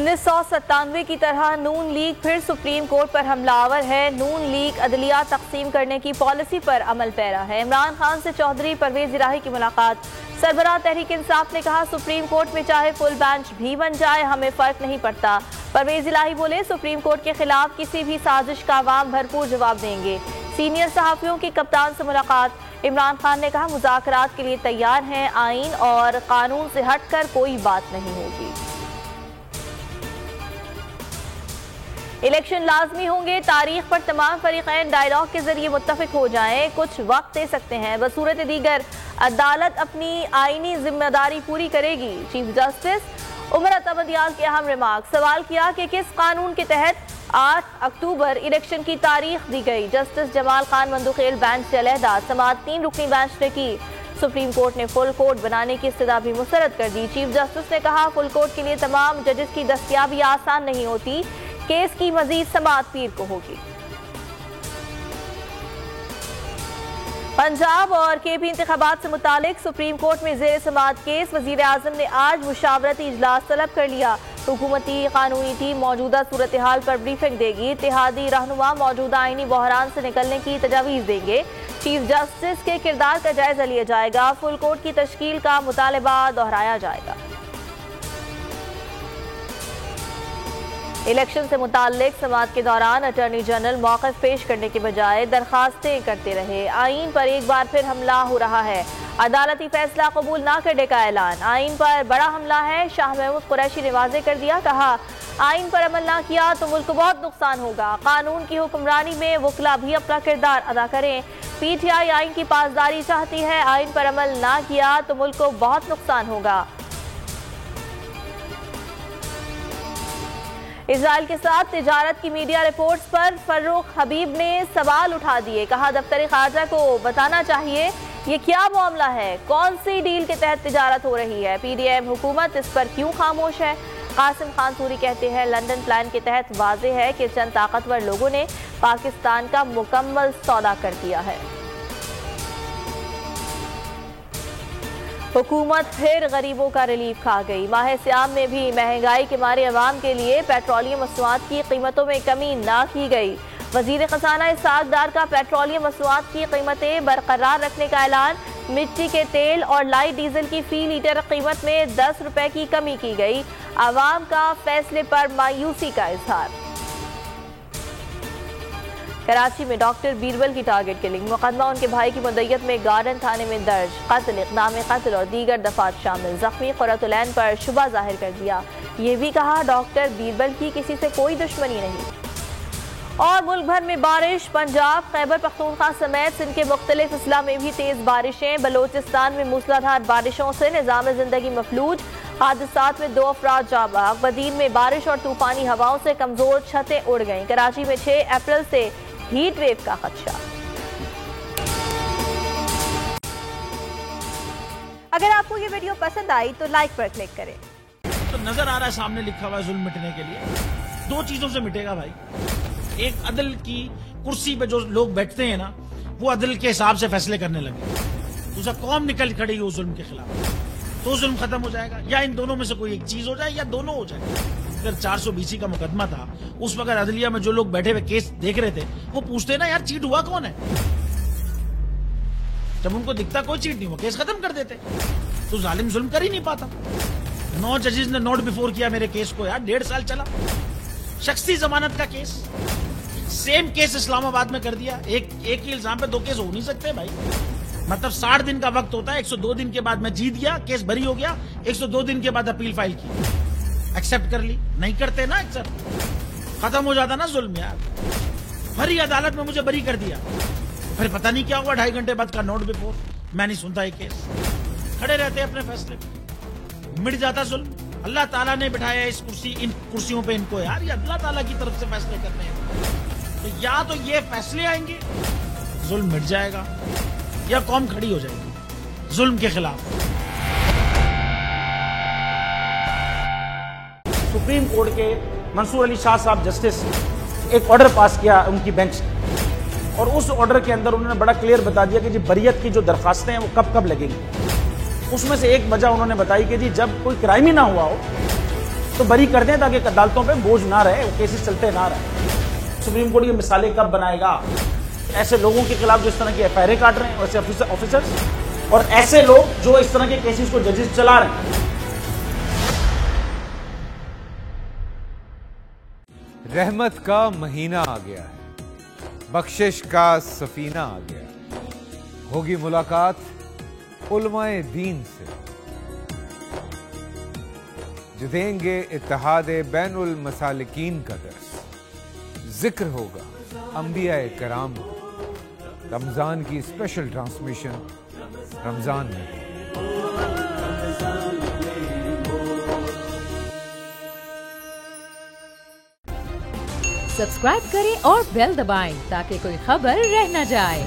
1997 की तरह नून लीग फिर सुप्रीम कोर्ट पर हमलावर है। नून लीग अदलिया तकसीम करने की पॉलिसी पर अमल पैरा है। इमरान खान से चौधरी परवेज इलाही की मुलाकात। सरबराह तहरीक इंसाफ ने कहा, सुप्रीम कोर्ट में चाहे फुल बेंच भी बन जाए हमें फर्क नहीं पड़ता। परवेज इलाही बोले, सुप्रीम कोर्ट के खिलाफ किसी भी साजिश का अवाम भरपूर जवाब देंगे। सीनियर सहाफियों की कप्तान से मुलाकात। इमरान खान ने कहा, मुज़ाकरात के लिए तैयार हैं, आईन और कानून से हटकर कोई बात नहीं होगी। इलेक्शन लाजमी होंगे, तारीख पर तमाम फरीक़ैन डायलॉग के जरिए मुत्तफिक हो जाएं, कुछ वक्त दे सकते हैं। बसूरत दीगर अदालत अपनी आईनी जिम्मेदारी पूरी करेगी। चीफ जस्टिस उमर अता बंदियाल के अहम रिमार्क। सवाल किया कि किस कानून के तहत 8 अक्टूबर इलेक्शन की तारीख दी गई। जस्टिस जमाल खान मंदुखेल बेंच से अलहदा, समाअत 3 रुकनी बेंच ने की। सुप्रीम कोर्ट ने फुल कोर्ट बनाने की इस्तदा भी मुस्तरद कर दी। चीफ जस्टिस ने कहा, फुल कोर्ट के लिए तमाम जजेस की दस्तयाबी आसान नहीं होती, केस की मजीद समाअत पीर को होगी। पंजाब और केपी इंतखाबात से मुतालिक सुप्रीम कोर्ट में जेर समाअत केस। वजीर आजम ने आज मुशावरती इजलास तलब कर लिया। हुकूमती कानूनी टीम मौजूदा सूरत हाल पर ब्रीफिंग देगी। इत्तेहादी रहनुमा मौजूदा आईनी बहरान से निकलने की तजावीज़ देंगे। चीफ जस्टिस के किरदार का जायजा लिया जाएगा। फुल कोर्ट की तश्कील का मुतालबा दोहराया जाएगा। इलेक्शन से मुताल्लिक समाअत के दौरान अटॉर्नी जनरल मौक़िफ़ पेश करने के बजाय दरखास्तें करते रहे। आईन पर एक बार फिर हमला हो रहा है। अदालती फैसला कबूल ना करने का ऐलान। आईन पर बड़ा हमला है, शाह महमूद कुरैशी ने वाज़ेह कर दिया। कहा, आईन पर अमल ना किया तो मुल्क को बहुत नुकसान होगा। कानून की हुक्मरानी में वकला भी अपना किरदार अदा करें। पीटीआई आईन की पासदारी चाहती है, आईन पर अमल ना किया तो मुल्क को बहुत नुकसान होगा। इजराइल के साथ तिजारत की मीडिया रिपोर्ट्स पर फर्रुख हबीब ने सवाल उठा दिए। कहा, दफ्तर खारजा को बताना चाहिए ये क्या मामला है, कौन सी डील के तहत तिजारत हो रही है। पीडीएम हुकूमत इस पर क्यों खामोश है। कासिम खान सूरी कहते हैं, लंदन प्लान के तहत वाज़ेह है कि चंद ताकतवर लोगों ने पाकिस्तान का मुकम्मल सौदा कर दिया है। हुकूमत फिर गरीबों का रिलीफ खा गई। माह सियाम में भी महंगाई के मारे अवाम के लिए पेट्रोलियम मसनूआत की कीमतों में कमी ना की गई। वजीर खजाना इसहाक डार का पेट्रोलियम मसनूआत की कीमतें बरकरार रखने का ऐलान। मिट्टी के तेल और लाइट डीजल की फी लीटर कीमत में 10 रुपए की कमी की गई। अवाम का फैसले पर मायूसी का इजहार। कराची में डॉक्टर बीरबल की टारगेट किलिंग। मुकदमा उनके भाई की मुद्दत में गार्डन थाने में दर्ज। कत्ल, इक़दाम कत्ल और दीगर दफात शामिल। जख्मी क़ुर्रतुल-ऐन पर शुबा जाहिर कर दिया। ये भी कहा, डॉक्टर बीरबल की किसी से कोई दुश्मनी नहीं। और मुल्क भर में बारिश। पंजाब, खैबर पख्तूनख्वा समेत सिंध के मुख्तलिफ अजला में भी तेज बारिशें। बलोचिस्तान में मूसलाधार बारिशों से निज़ाम जिंदगी मफलूज। हादसात में 2 अफराद जाँ बहक। बदीन में बारिश और तूफानी हवाओं से कमजोर छतें उड़ गईं। कराची में 6 अप्रैल से हीट वेव का खदशा। अगर आपको ये वीडियो पसंद आई तो लाइक पर क्लिक करें। तो नजर आ रहा है सामने लिखा हुआ है जुल्म मिटने के लिए 2 चीजों से मिटेगा भाई। एक, अदल की कुर्सी पे जो लोग बैठते हैं ना, वो अदल के हिसाब से फैसले करने लगे। दूसरा, कौम निकल खड़ी हो जुल्म के खिलाफ, तो जुल्म खत्म हो जाएगा। या इन दोनों में से कोई एक चीज हो जाए या दोनों हो जाए। अगर 420 का मुकदमा था, उस वक्त अदलिया में जो लोग बैठे हुए केस देख रहे थे, वो पूछते ना, यार चीट हुआ कौन है। जब उनको दिखता कोई चीट नहीं हुआ, केस खत्म कर देते। तो जालिम जुल्म कर ही नहीं पाता। 9 जजेस ने नोट बिफोर किया मेरे केस को, यार 1.5 साल चला। शख्सी जमानत का केस, सेम केस इस्लामाबाद में कर दिया। एक ही इल्जाम पे 2 केस हो नहीं सकते भाई। मतलब 60 दिन का वक्त होता है। 102 दिन के बाद मैं जीत गया, केस बरी हो गया। 102 दिन के बाद अपील फाइल की, एक्सेप्ट कर ली। नहीं करते ना एक्सेप्ट, खत्म हो जाता ना जुल्म यार। भरी अदालत में मुझे बरी कर दिया, फिर पता नहीं क्या हुआ, 2.5 घंटे बाद का नोट बिफोर। मैं नहीं सुनता ये केस, खड़े रहते अपने फैसले पे, मिट जाता जुल्म। अल्लाह ताला ने बिठाया इस इन कुर्सियों पे इनको यार, ये अल्लाह ताला की तरफ से फैसले करने हैं। तो या तो ये फैसले आएंगे, जुल्म मिट जाएगा, या कौम खड़ी हो जाएगी जुल्म के खिलाफ। सुप्रीम कोर्ट के मंसूर अली शाह साहब जस्टिस एक ऑर्डर पास किया उनकी बेंच ने, और उस ऑर्डर के अंदर उन्होंने बड़ा क्लियर बता दिया कि जी बरियत की जो दरखास्तें हैं वो कब कब लगेंगी। उसमें से एक वजह उन्होंने बताई कि जी जब कोई क्राइम ही ना हुआ हो तो बरी कर दें ताकि अदालतों पे बोझ ना रहे, केसेस चलते ना रहे। सुप्रीम कोर्ट ये मिसालें कब बनाएगा ऐसे लोगों के खिलाफ जो इस तरह की एफआईआर काट रहे हैं, वैसे ऑफिसर्स और ऐसे लोग जो इस तरह के केसेस को जजेस चला रहे हैं। रहमत का महीना आ गया है, बख्शिश का सफीना आ गया, होगी मुलाकात उलमाए दीन से, जो देंगे इत्तेहादे बैनुल मसालिकीन का दर्स, जिक्र होगा अंबियाए कराम, रमजान की स्पेशल ट्रांसमिशन रमजान में। सब्सक्राइब करें और बेल दबाएं ताकि कोई खबर रह न जाए।